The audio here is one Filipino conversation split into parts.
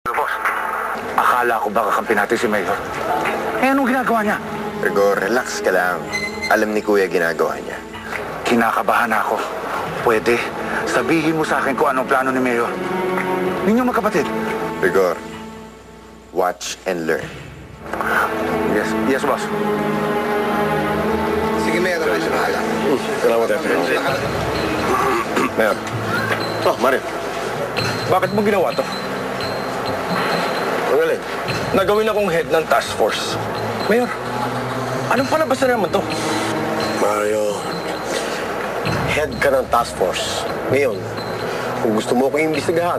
Boss, akala ko ba kakampi natin si Mayor? Eh, anong ginagawa niya? Rigor, relax ka lang. Alam ni Kuya ginagawa niya. Kinakabahan ako. Pwede, sabihin mo sa akin kung anong plano ni Mayor. Ninyong magkapatid. Rigor, watch and learn. Yes, boss. Sige, Mayor. Salamat, Efe. Mayor. Oh, Mario. Bakit mo ginawa to? Ang galing. Nagawin akong head ng task force. Mayor, anong palabas na naman to? Mario, head ka ng task force. Ngayon, kung gusto mo akong imbestigahan,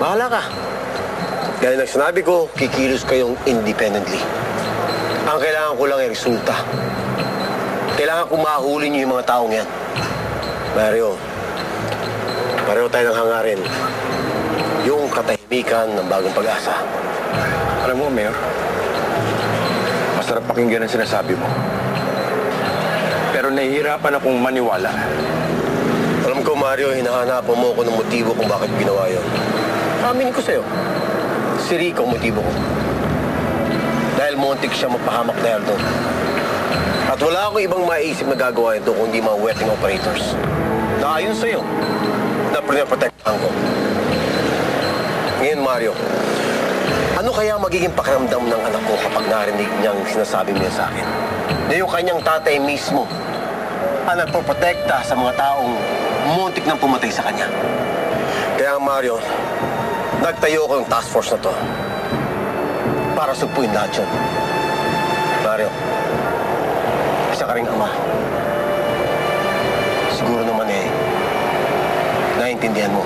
bahala ka. Dahil nang sinabi ko, kikilos kayong independently. Ang kailangan ko lang ay resulta. Kailangan ko mahuli niyo yung mga taong yan. Mario, pareho tayo ng hangarin. Yung katahimikan ng bagong pag-asa. Alam mo, Mayor, masarap pakinggan ang sinasabi mo. Pero nahihirapan akong maniwala. Alam ko, Mario, hinahanapan mo ako ng motibo kung bakit ginawa yun. Aminin ko sa'yo, si Rico ang motibo ko. Dahil muntik siya mapahamak dahil doon. At wala akong ibang maiisip na gagawa ito kundi mga wetting operators. Na ayon sa'yo, na pinaprotektahan ko. Ngayon, Mario, ano kaya magiging pakiramdam ng anak ko kapag narinig niyang sinasabi niya sa akin? Na yung kanyang tatay mismo ang nagpoprotekta sa mga taong muntik nang pumatay sa kanya. Kaya, Mario, nagtayo ko yung task force na to para sugpuin lahat yun. Mario, isa ka ring ama. Siguro naman naiintindihan mo.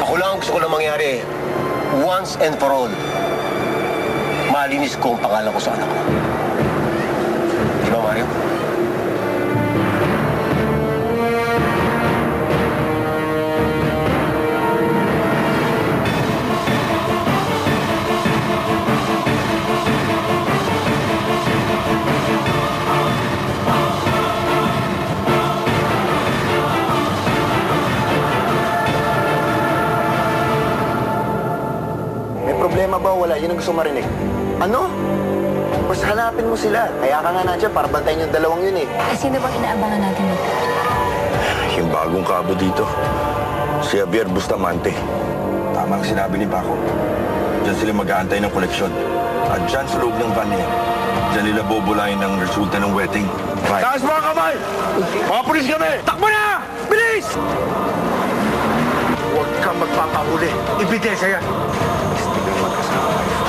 Ako lang ang gusto ko na mangyari once and for all. Malinis ko ang pangalan ko sa anak ko. Di ba, Mario? Problema ba wala? Yun ang gusto marinig. Ano? Mas hanapin mo sila. Kaya ka nga nandiyan para bantayin yung dalawang yun eh. Sino bang inaabangan natin dito? Yung bagong kabo dito, si Javier Bustamante. Tama ang sinabi ni Paco. Diyan sila mag-aantay ng koleksyon. At dyan sa loob ng van niya, dyan nila bobolayin ng resulta ng wedding. Right. Taas mga kamay! Mga pulis kami! Takbo na! Bilis! Huwag kang magpapahuli. Ibidensya yan.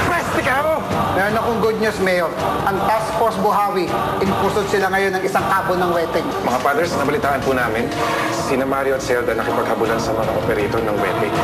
Pweste ka mo! Meron akong good news, Mayor. Ang Task Force Buhawi, inkusod sila ngayon ng isang kabo ng wedding. Mga fathers, nabalitaan po namin, sina Mario at Zelda nakipaghabulan sa mga operator ng wedding.